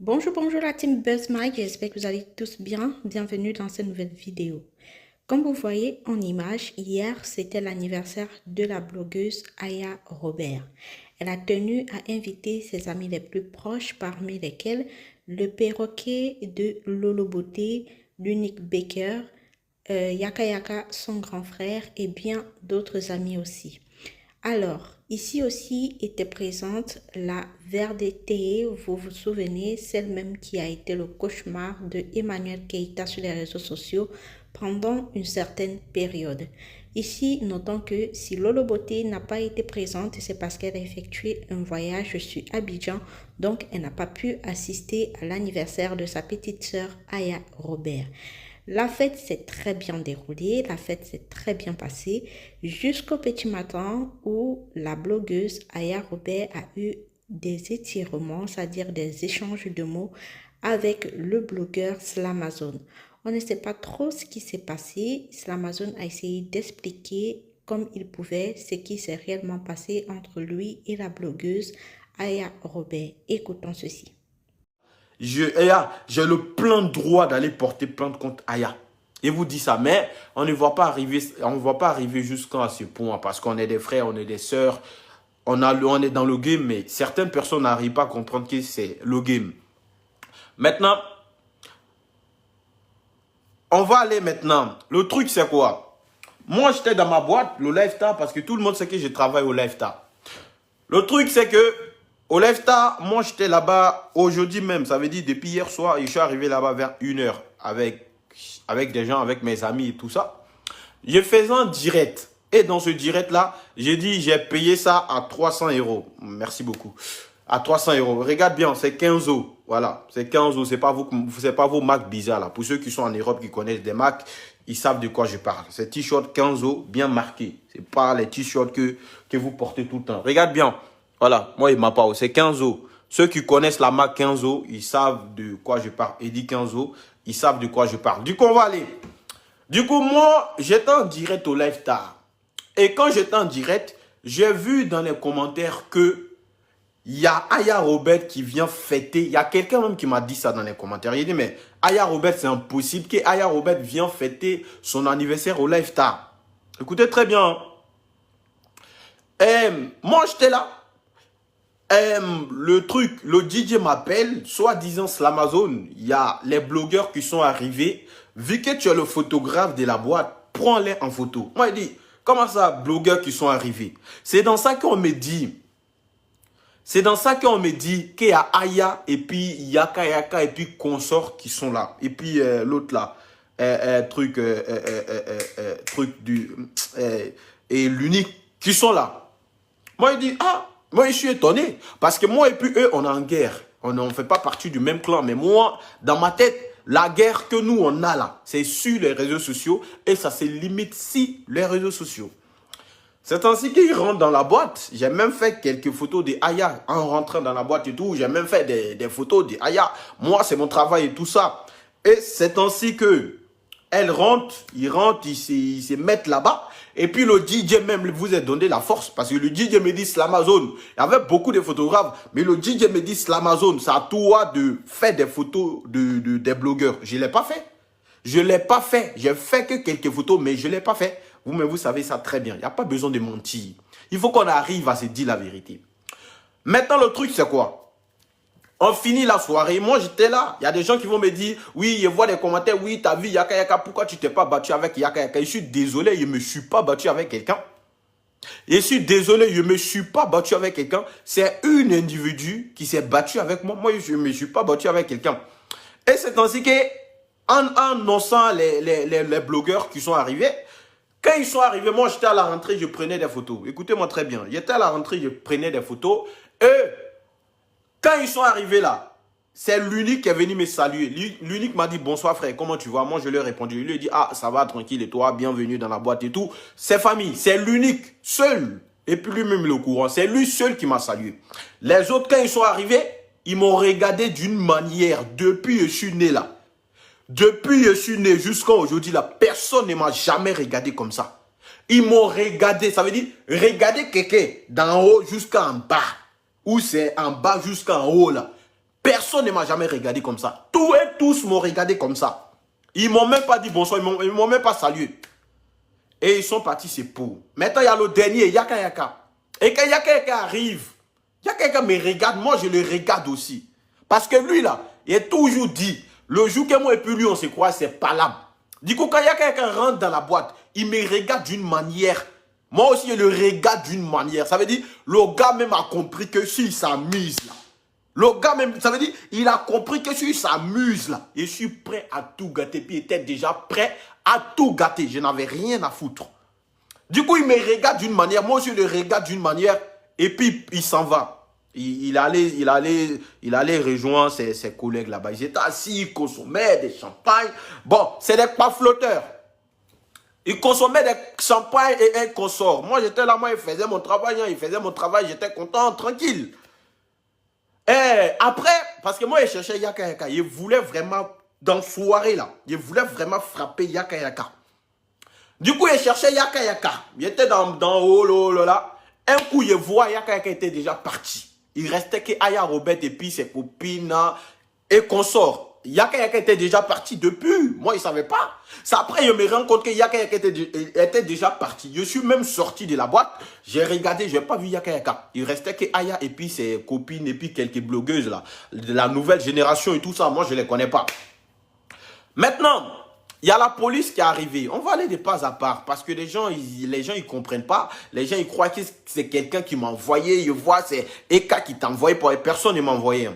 Bonjour la team BuzzMike, j'espère que vous allez tous bien. Bienvenue dans cette nouvelle vidéo. Comme vous voyez en image, hier c'était l'anniversaire de la blogueuse Aya Robert. Elle a tenu à inviter ses amis les plus proches, parmi lesquels le perroquet de Lolo Beauté, l'unique Baker, Yaka Yaka, son grand frère et bien d'autres amis aussi. Alors, ici aussi était présente la VRDT, vous vous souvenez, celle même qui a été le cauchemar de Emmanuel Keïta sur les réseaux sociaux pendant une certaine période. Ici, notons que si Lolo Beauté n'a pas été présente, c'est parce qu'elle a effectué un voyage sur Abidjan, donc elle n'a pas pu assister à l'anniversaire de sa petite sœur Aya Robert. La fête s'est très bien déroulée, la fête s'est très bien passée jusqu'au petit matin où la blogueuse Aya Robert a eu des étirements, c'est-à-dire des échanges de mots avec le blogueur Slamazone. On ne sait pas trop ce qui s'est passé. Slamazone a essayé d'expliquer comme il pouvait ce qui s'est réellement passé entre lui et la blogueuse Aya Robert. Écoutons ceci. Aya, j'ai le plein droit d'aller porter plainte contre Aya. Et vous dit ça, mais on ne voit pas arriver, jusqu'à ce point parce qu'on est des frères, on est des sœurs, on est dans le game, mais certaines personnes n'arrivent pas à comprendre que c'est le game. Maintenant, on va aller maintenant. Le truc, c'est quoi? Moi, j'étais dans ma boîte, le Lifestyle, parce que tout le monde sait que je travaille au Lifestyle. Le truc, c'est que au Lifestyle, moi, j'étais là-bas aujourd'hui même. Ça veut dire depuis hier soir, et je suis arrivé là-bas vers 1 h avec des gens, avec mes amis et tout ça. Je faisais un direct. Et dans ce direct-là, j'ai dit, j'ai payé ça à 300 euros. Merci beaucoup. À 300 euros. Regarde bien, c'est 15 euros. Voilà, c'est 15 euros. C'est pas vos marques bizarres là. Pour ceux qui sont en Europe, qui connaissent des marques, ils savent de quoi je parle. C'est t-shirt 15 euros, bien marqué. C'est pas les t-shirts que vous portez tout le temps. Regarde bien. Voilà, moi, il m'a pas. C'est 15 euros. Ceux qui connaissent la marque 15 euros, ils savent de quoi je parle. Et dit 15 euros, ils savent de quoi je parle. Du coup, on va aller. Du coup, moi, j'étais en direct au Lifestyle. Et quand j'étais en direct, j'ai vu dans les commentaires que il y a Aya Robert qui vient fêter. Il y a quelqu'un même qui m'a dit ça dans les commentaires. Il dit, mais Aya Robert, c'est impossible que Aya Robert vienne fêter son anniversaire au Lifestyle. Écoutez très bien. Moi, j'étais là. Le truc, le DJ m'appelle, soi-disant Slamazone. Il y a les blogueurs qui sont arrivés. Vu que tu es le photographe de la boîte, prends-les en photo. Moi, il dit, comment ça, blogueurs qui sont arrivés? C'est dans ça qu'on me dit. C'est dans ça qu'on me dit qu'il y a Aya et puis Yaka Yaka et puis consorts qui sont là. Et puis l'autre là, truc du et l'unique qui sont là. Moi, il dit, ah, moi, je suis étonné. Parce que moi et puis eux, on est en guerre. On ne fait pas partie du même clan. Mais moi, dans ma tête, la guerre que nous, on a là, c'est sur les réseaux sociaux. Et ça se limite si les réseaux sociaux. C'est ainsi qu'il rentre dans la boîte. J'ai même fait quelques photos de Aya en rentrant dans la boîte et tout. J'ai même fait des photos de Aya. Moi, c'est mon travail et tout ça. Et c'est ainsi que elle rentre, ils se mettent là-bas. Et puis le DJ même vous a donné la force. Parce que le DJ me dit Slamazone. Il y avait beaucoup de photographes. Mais le DJ me dit Slamazone. C'est à toi de faire des photos des blogueurs. Je ne l'ai pas fait. Je ne l'ai pas fait. J'ai fait que quelques photos, mais je ne l'ai pas fait. Vous-même, vous savez ça très bien. Il n'y a pas besoin de mentir. Il faut qu'on arrive à se dire la vérité. Maintenant, le truc, c'est quoi? On finit la soirée. Moi, j'étais là. Il y a des gens qui vont me dire, oui, je vois des commentaires, oui, t'as vu Yaka Yaka, pourquoi tu t'es pas battu avec Yaka Yaka? Je suis désolé, je ne me suis pas battu avec quelqu'un. Je suis désolé, je ne me suis pas battu avec quelqu'un. C'est un individu qui s'est battu avec moi. Moi, je ne me suis pas battu avec quelqu'un. Et c'est ainsi que, en annonçant les blogueurs qui sont arrivés, quand ils sont arrivés, moi j'étais à la rentrée, je prenais des photos. Écoutez-moi très bien. J'étais à la rentrée, je prenais des photos. Et quand ils sont arrivés là, c'est l'unique qui est venu me saluer. L'unique m'a dit bonsoir frère, comment tu vas? Moi je lui ai répondu. Il lui a dit ah ça va tranquille et toi, bienvenue dans la boîte et tout. C'est famille, c'est l'unique, seul. Et puis lui-même le courant, c'est lui seul qui m'a salué. Les autres quand ils sont arrivés, ils m'ont regardé d'une manière depuis que je suis né là. Depuis que je suis né jusqu'à aujourd'hui, la personne ne m'a jamais regardé comme ça. Ils m'ont regardé, ça veut dire regarder quelqu'un d'en haut jusqu'en bas. Ou c'est en bas jusqu'en haut là. Personne ne m'a jamais regardé comme ça. Tous et tous m'ont regardé comme ça. Ils m'ont même pas dit bonsoir, ils m'ont même pas salué. Et ils sont partis, c'est pour. Maintenant, il y a le dernier, Yaka Yaka. Et quand Yaka Yaka arrive, Yaka Yaka me regarde, moi je le regarde aussi. Parce que lui là, il a toujours dit, le jour que moi et puis lui on se croit, c'est pas là. Du coup, quand Yaka Yaka rentre dans la boîte, il me regarde d'une manière. Moi aussi, je le regarde d'une manière. Ça veut dire, le gars même a compris que s'il s'amuse là. Le gars même, ça veut dire, il a compris que s'il s'amuse là, je suis prêt à tout gâter. Puis il était déjà prêt à tout gâter. Je n'avais rien à foutre. Du coup, il me regarde d'une manière, moi aussi je le regarde d'une manière, et puis il s'en va. Il allait rejoindre ses collègues là-bas. Ils étaient assis, ils consommaient des champagnes. Bon, c'est des pas flotteurs. Ils consommaient des champagnes et un consort. Moi, j'étais là, moi, il faisait mon travail. Il faisait mon travail, j'étais content, tranquille. Et après, parce que moi, il cherchais Yaka Yaka. Il voulait vraiment, dans la soirée là, il voulait vraiment frapper Yaka Yaka. Du coup, il cherchait Yaka Yaka. Il était dans haut, là. Un coup, il voit Yaka Yaka était déjà parti. Il restait que Aya Robert et puis ses copines et consorts. Yaka Yaka était déjà parti depuis. Moi, il ne savait pas. C'est après, je me rends compte que Yaka Yaka était déjà parti. Je suis même sorti de la boîte. J'ai regardé, je n'ai pas vu Yaka Yaka. Il restait que Aya et puis ses copines et puis quelques blogueuses là. De la nouvelle génération et tout ça. Moi, je ne les connais pas. Maintenant, il y a la police qui est arrivée. On va aller de pas à part parce que les gens ils comprennent pas. Les gens ils croient que c'est quelqu'un qui m'a envoyé. Ils voient c'est Eka qui t'a envoyé pour personne ne m'a envoyé.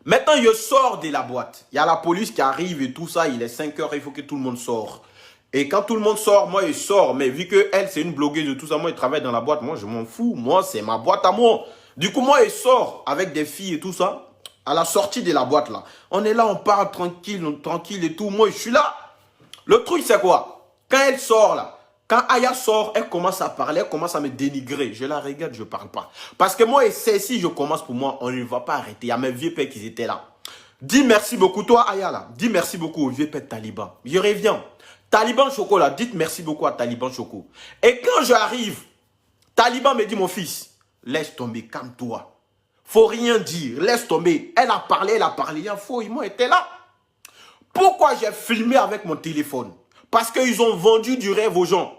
Maintenant, je sors de la boîte. Il y a la police qui arrive et tout ça. Il est 5 heures, il faut que tout le monde sorte. Et quand tout le monde sort, moi je sors. Mais vu que elle c'est une blogueuse de tout ça, moi je travaille dans la boîte. Moi je m'en fous. Moi c'est ma boîte à moi. Du coup moi je sors avec des filles et tout ça. À la sortie de la boîte là. On est là, on parle tranquille et tout. Moi je suis là. Le truc, c'est quoi? Quand elle sort là, quand Aya sort, elle commence à parler, elle commence à me dénigrer. Je la regarde, je ne parle pas. Parce que moi et si je commence pour moi, on ne va pas arrêter. Il y a mes vieux pères qui étaient là. Dis merci beaucoup, toi Aya là. Dis merci beaucoup aux vieux pères Taliban. Je reviens. Taliban Choco là, dites merci beaucoup à Taliban Choco. Et quand j'arrive, Taliban me dit, mon fils, laisse tomber, calme-toi. Faut rien dire, laisse tomber. Elle a parlé, il y a faux, ils m'ont été là. Pourquoi j'ai filmé avec mon téléphone? Parce qu'ils ont vendu du rêve aux gens.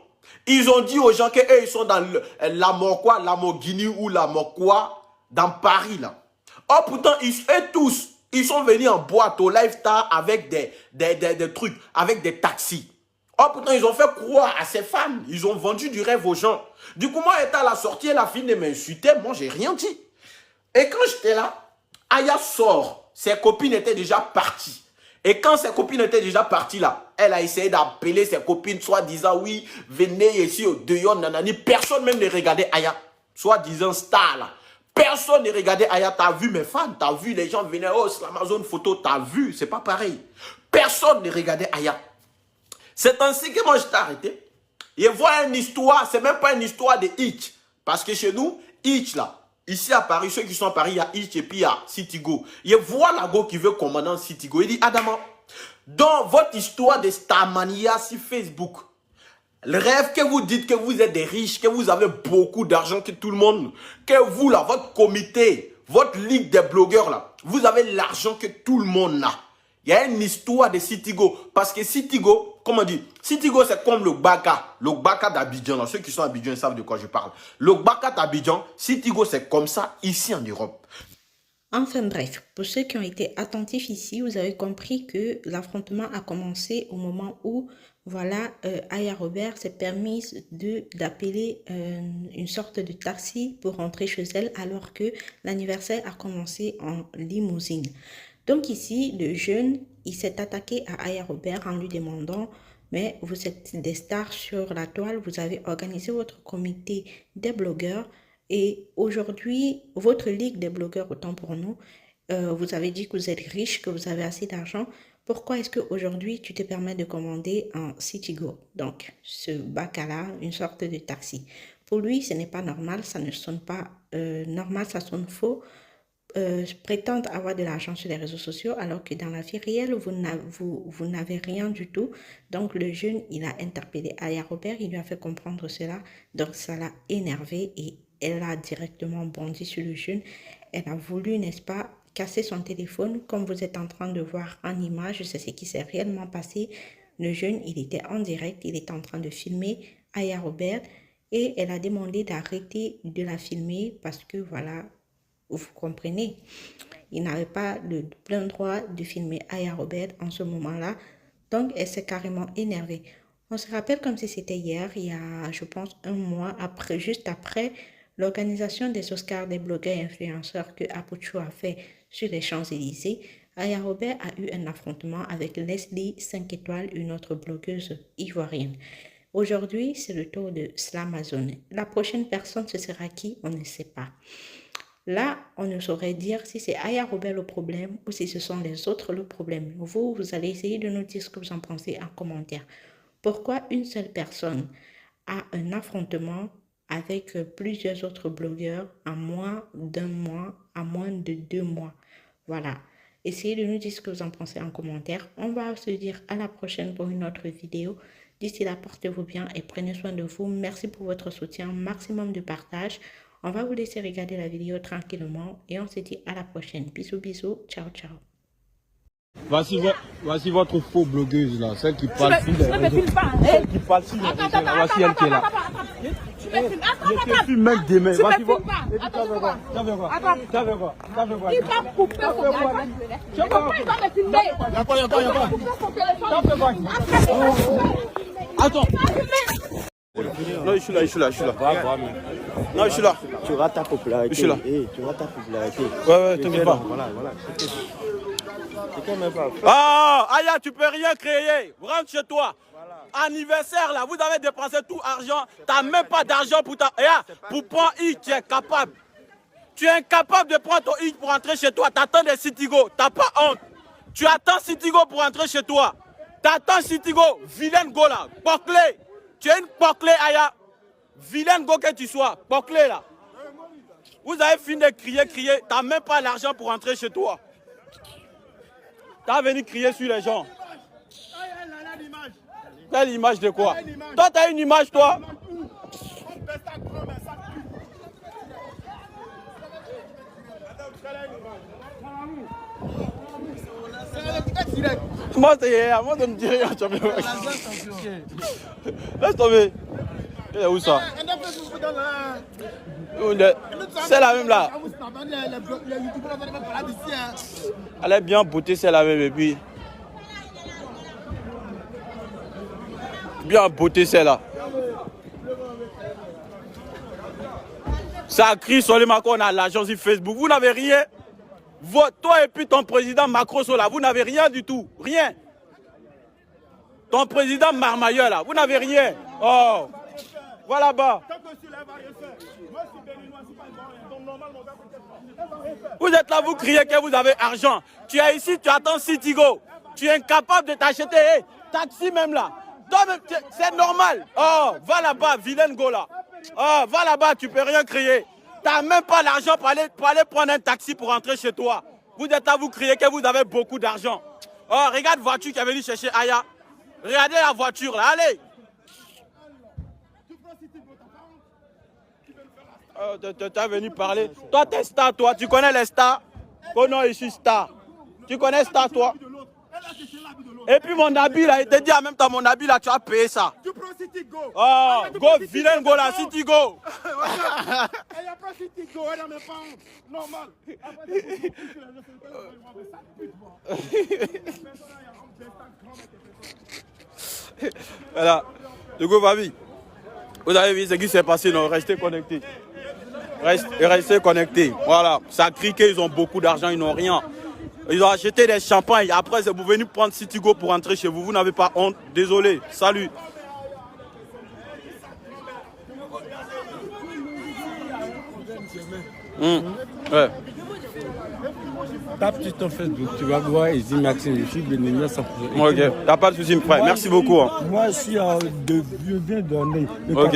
Ils ont dit aux gens qu'eux, ils sont dans Lamborghini ou Lamorquois, dans Paris, là. Oh, pourtant, eux tous, ils sont venus en boîte au Lifestyle avec des trucs, avec des taxis. Oh, pourtant, ils ont fait croire à ces femmes. Ils ont vendu du rêve aux gens. Du coup, moi, étant à la sortie, la fille de m'insulter. Moi, j'ai rien dit. Et quand j'étais là, Aya sort. Ses copines étaient déjà parties. Et quand ses copines étaient déjà parties là, elle a essayé d'appeler ses copines, soit disant oui, venez ici au dehors, nanani. Personne même ne regardait Aya. Soit disant star là. Personne ne regardait Aya. T'as vu mes fans, t'as vu les gens venaient, oh, c'est l'Amazon photo, t'as vu, c'est pas pareil. Personne ne regardait Aya. C'est ainsi que moi je t'ai arrêté. Et voilà une histoire, c'est même pas une histoire de Hitch. Parce que chez nous, Hitch là, ici à Paris, ceux qui sont à Paris, il y a Hitch et puis il y a Citigo. Il voit la go qui veut commander Citigo. Il dit, Adama, dans votre histoire de Starmania sur Facebook, le rêve que vous dites que vous êtes des riches, que vous avez beaucoup d'argent, que tout le monde, que vous là, votre comité, votre ligue des blogueurs là, vous avez l'argent que tout le monde a. Il y a une histoire de Citigo. Parce que Citigo, comment on dit? Citigo, c'est comme le Baka d'Abidjan. Ceux qui sont à Abidjan savent de quoi je parle. Le Baka d'Abidjan, Citigo, c'est comme ça ici en Europe. Enfin bref, pour ceux qui ont été attentifs ici, vous avez compris que l'affrontement a commencé au moment où, voilà, Aya Robert s'est permise d'appeler une sorte de taxi pour rentrer chez elle alors que l'anniversaire a commencé en limousine. Donc ici, le jeune, il s'est attaqué à Aya Robert en lui demandant, mais vous êtes des stars sur la toile, vous avez organisé votre comité des blogueurs et aujourd'hui, votre ligue des blogueurs, autant pour nous, vous avez dit que vous êtes riche, que vous avez assez d'argent. Pourquoi est-ce qu'aujourd'hui, tu te permets de commander un Citigo? Donc, ce bac-là, une sorte de taxi. Pour lui, ce n'est pas normal, ça ne sonne pas normal, ça sonne faux. Prétendent avoir de l'argent sur les réseaux sociaux alors que dans la vie réelle, vous n'avez rien du tout. Donc, le jeune, il a interpellé Aya Robert, il lui a fait comprendre cela. Donc, ça l'a énervé et elle a directement bondi sur le jeune. Elle a voulu, n'est-ce pas, cassé son téléphone. Comme vous êtes en train de voir en image, c'est ce qui s'est réellement passé. Le jeune, il était en direct, il était en train de filmer Aya Robert et elle a demandé d'arrêter de la filmer parce que voilà, vous comprenez, il n'avait pas le plein droit de filmer Aya Robert en ce moment-là. Donc, elle s'est carrément énervée. On se rappelle comme si c'était hier, il y a, je pense, un mois après, juste après l'organisation des Oscars des blogueurs et influenceurs que Apucho a fait sur les Champs-Élysées. Aya Robert a eu un affrontement avec Leslie 5 étoiles, une autre blogueuse ivoirienne. Aujourd'hui, c'est le tour de Slamazone. La prochaine personne, ce sera qui? On ne sait pas. Là, on ne saurait dire si c'est Aya Robert le problème ou si ce sont les autres le problème. Vous allez essayer de nous dire ce que vous en pensez en commentaire. Pourquoi une seule personne a un affrontement avec plusieurs autres blogueurs en moins d'un mois, à moins de 2 mois? Voilà. Essayez de nous dire ce que vous en pensez en commentaire. On va se dire à la prochaine pour une autre vidéo. D'ici là, portez-vous bien et prenez soin de vous. Merci pour votre soutien, maximum de partage. On va vous laisser regarder la vidéo tranquillement et on se dit à la prochaine. Bisous, bisous. Ciao, ciao. Voici votre faux blogueuse là, celle qui parle sur les réseaux. Celle qui parle sur les réseaux. Voici elle qui est là. Tu me filmes. Attends. Je filme même demain. Tu me Voici filmes votre. pas. Attends. T'as vu quoi? Il va couper son téléphone. Je comprends, il va me filmer. Attends. Non, je suis là. Non, je suis là. Tu auras ta popularité. Je suis là. Tu auras ta popularité. Ouais, t'inquiète pas. Voilà. Ah, Aya, tu peux rien créer. Rentre chez toi. Voilà. Anniversaire là, vous avez dépensé tout argent. T'as même pas d'argent pour ta. Pour prendre I, tu es capable. Tu es incapable de prendre ton I pour rentrer chez toi. T'attends des Citigo. T'as pas honte. Tu attends Citigo pour rentrer chez toi. T'attends Citigo. Vilaine go là. Poclé. Tu es une poclé, Aya. Vilaine go que tu sois. Poclé là. Vous avez fini de crier. T'as même pas l'argent pour rentrer chez toi. T'as venu crier sur les gens. Quelle image de quoi? Toi, t'as une image, toi? Moi, je ne dis rien. Laisse tomber. Il est où ça? C'est la même là. Elle est bien beauté, c'est la même. Et puis. Bien beauté, celle-là. Ça crie sur les Macron, on a l'agence sur Facebook. Vous n'avez rien. Toi et puis ton président Macron sont là. Vous n'avez rien du tout. Rien. Ton président Marmailleur là. Vous n'avez rien. Oh. Voilà bas. Vous êtes là, vous criez que vous avez argent. Tu es ici, tu attends Citigo. Tu es incapable de t'acheter taxi même là. C'est normal. Oh, va là-bas, vilaine go là. Oh, va là-bas, tu peux rien crier. Tu n'as même pas l'argent pour aller prendre un taxi pour rentrer chez toi. Vous êtes là, vous criez que vous avez beaucoup d'argent. Oh, regarde la voiture qui est venue chercher Aya. Regardez la voiture là, allez. Oh, tu es venu parler. Toi, tu es star, toi. Tu connais les stars? Oh non, je suis star. Tu connais star, toi? Et puis mon habit là, il te dit en même temps, mon habit là, tu as payé ça. Tu prends Citigo. Oh, go, vilaine go là, Citigo. Il n'y a pas Citigo, elle n'a même pas honte. Normal. Voilà. Le go, Babi. Vous avez vu ce qui s'est passé, non? Restez connectés. Restez connectés. Voilà. Ça crie qu'ils ont beaucoup d'argent, ils n'ont rien. Ils ont acheté des champagnes. Après, vous venez prendre Citigo pour rentrer chez vous. Vous n'avez pas honte. Désolé. Salut. Ouais. Tape sur ton Facebook, tu vas voir Easy Maxime, je suis bénévole 100%. Ok, t'as pas de soucis, mon frère. Merci beaucoup. Hein. Moi, je suis je viens donner. Ok.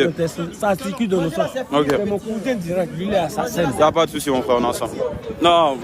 Ça circule dans le sang. Ok. C'est mon cousin direct, lui, il est assassin. T'as pas de soucis, mon frère, on est ensemble. Non.